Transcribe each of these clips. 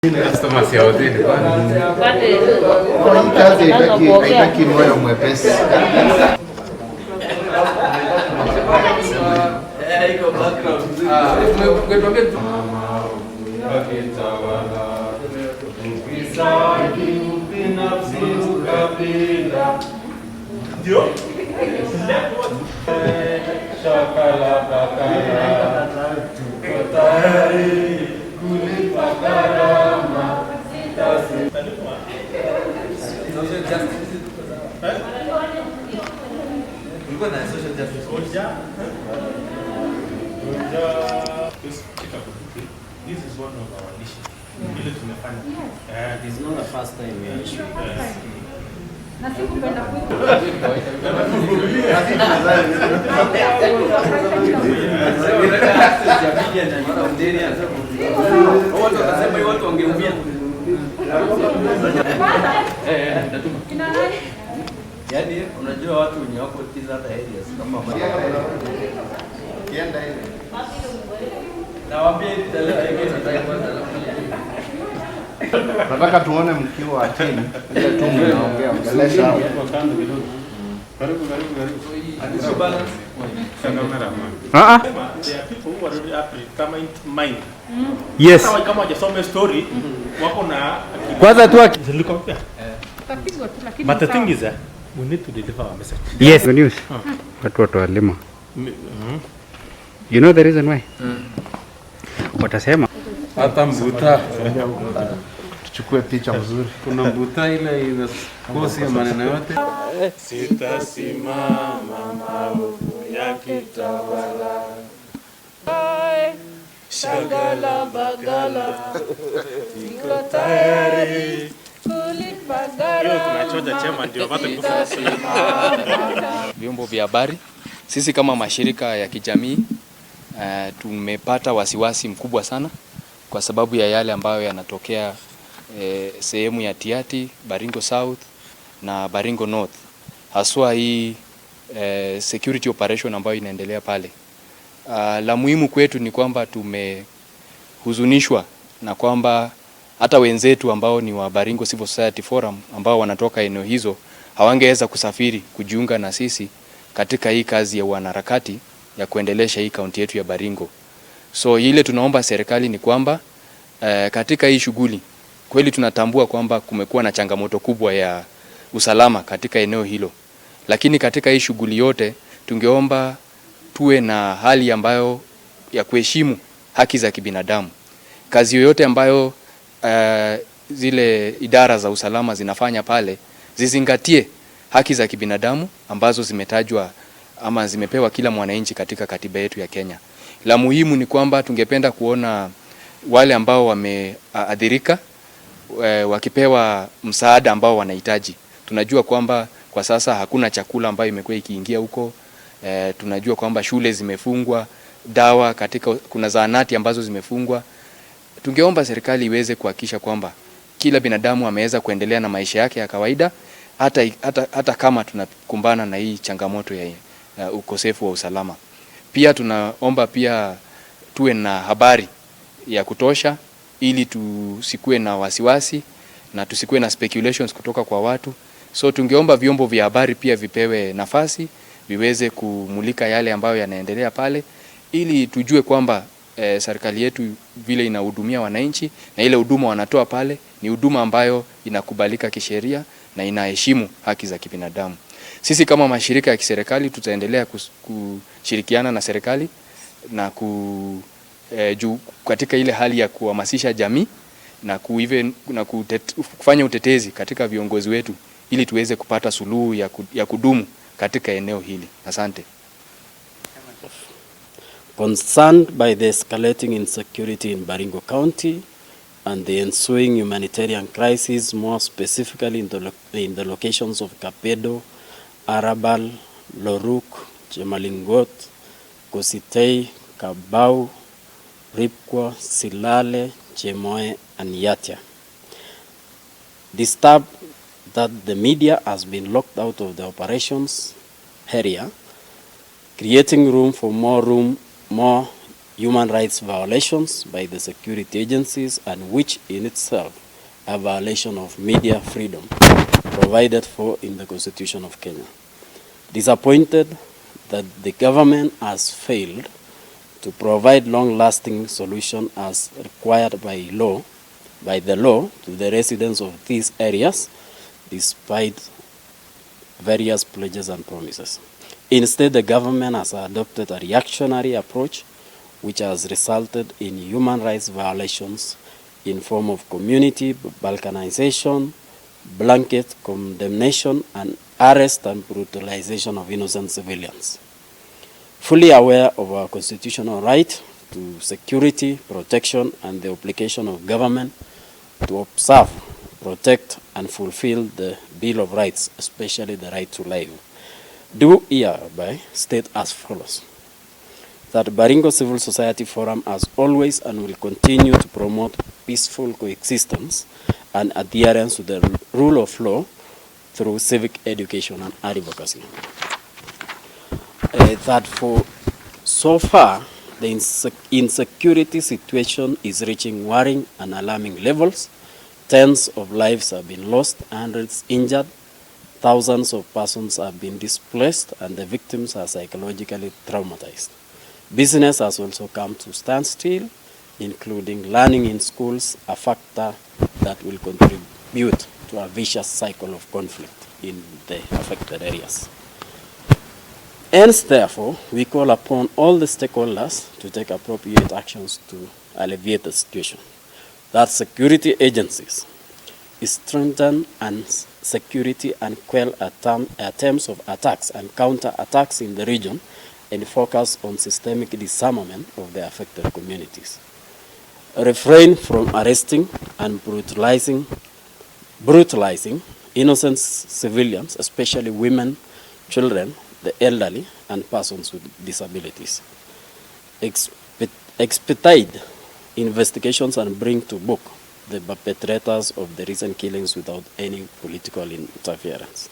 Customers ya hoteli Pale kazi haitaki moyo mwepesi. Iko background nzuri. Ndio? Shakala bakala tayari kulipa gharama This is one of our issues. It's not the first time we are issuing this. Yaani unajua watu wenye wako tiza hata areas kama kienda ile. Nawaambia nataka tuone mkiwa chini ile tu mnaongea ongelesha hapo kando kidogo. Karibu. Additional balance. There are people who are already up kama in mind. Yes. Kama hajasoma story wako na Kwanza tu zilikompea. Tapigwa tu lakini But the thing is we need to deliver our message. Yes, good news. Watu walima. You know the reason why? Watasema hata mbuta tuchukue picha mzuri. kuna mbuta ile inakosi maneno yote. Sitasimama maovu yakitawala. Shagala bagala. Niko tayari kulipa gharama. Tunachoja chema ndio wapate kufanya. Vyombo vya habari, sisi kama mashirika ya kijamii tumepata wasiwasi mkubwa sana kwa sababu ya yale ambayo yanatokea sehemu ya Tiaty, Baringo South na Baringo North. Haswa hii security operation ambayo inaendelea pale. La muhimu kwetu ni kwamba tumehuzunishwa na kwamba hata wenzetu ambao ni wa Baringo Civil Society Forum ambao wanatoka eneo hizo hawangeweza kusafiri kujiunga na sisi katika hii kazi ya wanaharakati ya kuendelesha hii kaunti yetu ya Baringo. So ile tunaomba serikali ni kwamba katika hii shughuli kweli tunatambua kwamba kumekuwa na changamoto kubwa ya usalama katika eneo hilo. Lakini katika hii shughuli yote tungeomba tuwe na hali ambayo ya kuheshimu haki za kibinadamu. Kazi yoyote ambayo zile idara za usalama zinafanya pale zizingatie haki za kibinadamu ambazo zimetajwa ama zimepewa kila mwananchi katika katiba yetu ya Kenya. La muhimu ni kwamba tungependa kuona wale ambao wameathirika wakipewa msaada ambao wanahitaji. Tunajua kwamba kwa sasa hakuna chakula ambayo imekuwa ikiingia huko. Tunajua kwamba shule zimefungwa, dawa kuna zahanati ambazo zimefungwa. Tungeomba serikali iweze kuhakikisha kwamba kila binadamu ameweza kuendelea na maisha yake ya kawaida hata kama tunakumbana na hii changamoto ya ukosefu wa usalama. Pia tunaomba pia tuwe na habari ya kutosha ili tusikue na wasiwasi na tusikue na speculations kutoka kwa watu. So tungeomba vyombo vya habari pia vipewe nafasi, viweze kumulika yale ambayo yanaendelea pale ili tujue kwamba serikali yetu vile inahudumia wananchi na ile huduma wanatoa pale ni huduma ambayo inakubalika kisheria na inaheshimu haki za kibinadamu. Sisi kama mashirika ya kiserikali tutaendelea kushirikiana na serikali na katika ile hali ya kuhamasisha jamii na kufanya utetezi katika viongozi wetu ili tuweze kupata suluhu ya kudumu katika eneo hili. Asante. Concerned by the escalating insecurity in Baringo County and the ensuing humanitarian crisis, more specifically in the locations of Kapedo, Arabal, Loruk, Chemalingot, Kositei, Kabau, Ripkwa, Silale, Chemoe, and Yatia. Disturbed that the media has been locked out of the operations area, creating room for more human rights violations by the security agencies, and which in itself a violation of media freedom provided for in the Constitution of Kenya. Disappointed that the government has failed to provide long-lasting solution as required by the law to the residents of these areas, despite various pledges and promises. Instead, the government has adopted a reactionary approach which has resulted in human rights violations in form of community balkanization, blanket condemnation, and arrest and brutalization of innocent civilians. Fully aware of our constitutional right to security, protection, and the obligation of government to observe, protect, and fulfill the Bill of Rights, especially the right to life, do hereby state as follows: that Baringo Civil Society Forum has always and will continue to promote peaceful coexistence and adherence to the rule of law through civic education and advocacy. That for so far, the insecurity situation is reaching worrying and alarming levels. Tens of lives have been lost, hundreds injured, thousands of persons have been displaced, and the victims are psychologically traumatized. Business has also come to standstill, including learning in schools, a factor that will contribute to a vicious cycle of conflict in the affected areas. Hence, therefore, we call upon all the stakeholders to take appropriate actions to alleviate the situation. That security agencies strengthen and security and quell attempts of attacks and counter-attacks in the region, and focus on systemic disarmament of the affected communities. Refrain from arresting and brutalizing innocent civilians, especially women, children, the elderly, and persons with disabilities. Expedite investigations and bring to book the perpetrators of the recent killings without any political interference.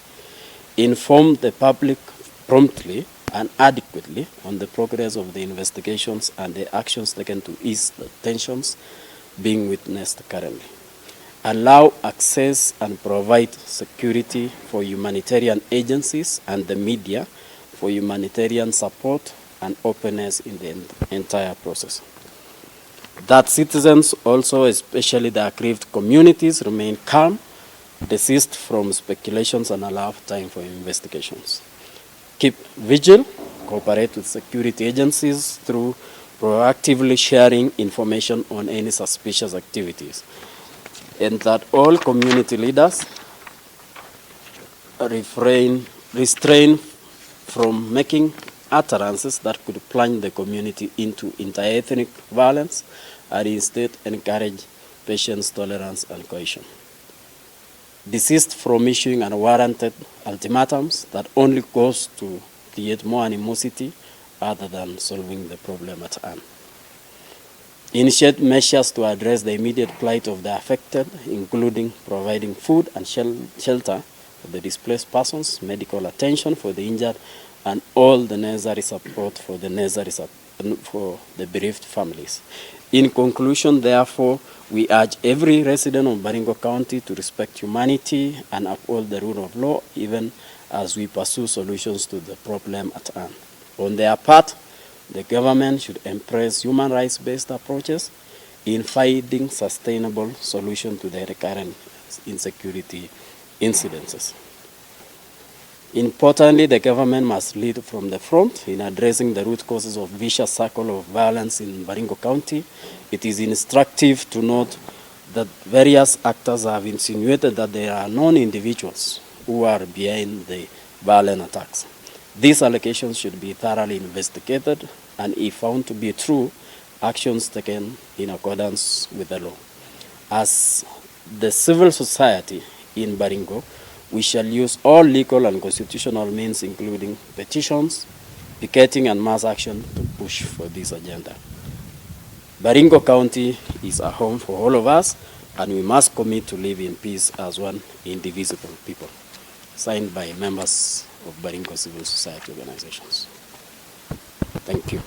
Inform the public promptly and adequately on the progress of the investigations and the actions taken to ease the tensions being witnessed currently. Allow access and provide security for humanitarian agencies and the media for humanitarian support and openness in the entire process. That citizens also, especially the aggrieved communities, remain calm, desist from speculations, and allow time for investigations. Keep vigil, cooperate with security agencies through proactively sharing information on any suspicious activities, and that all community leaders restrain from making utterances that could plunge the community into inter-ethnic violence, and instead encourage patience, tolerance, and cohesion. Desist from issuing unwarranted ultimatums that only goes to create more animosity other than solving the problem at hand. Initiate measures to address the immediate plight of the affected, including providing food and shelter for the displaced persons, medical attention for the injured, and all the necessary support for the bereaved families. In conclusion, therefore, we urge every resident of Baringo County to respect humanity and uphold the rule of law, even as we pursue solutions to the problem at hand. On their part, the government should embrace human rights-based approaches in finding sustainable solutions to the recurrent insecurity incidences. Importantly, the government must lead from the front in addressing the root causes of vicious cycle of violence in Baringo County. It is instructive to note that various actors have insinuated that there are known individuals who are behind the violent attacks. These allegations should be thoroughly investigated, and if found to be true, actions taken in accordance with the law. As the civil society in Baringo, we shall use all legal and constitutional means, including petitions, picketing, and mass action to push for this agenda. Baringo County is a home for all of us, and we must commit to live in peace as one indivisible people. Signed by members of Baringo Civil Society organizations. Thank you.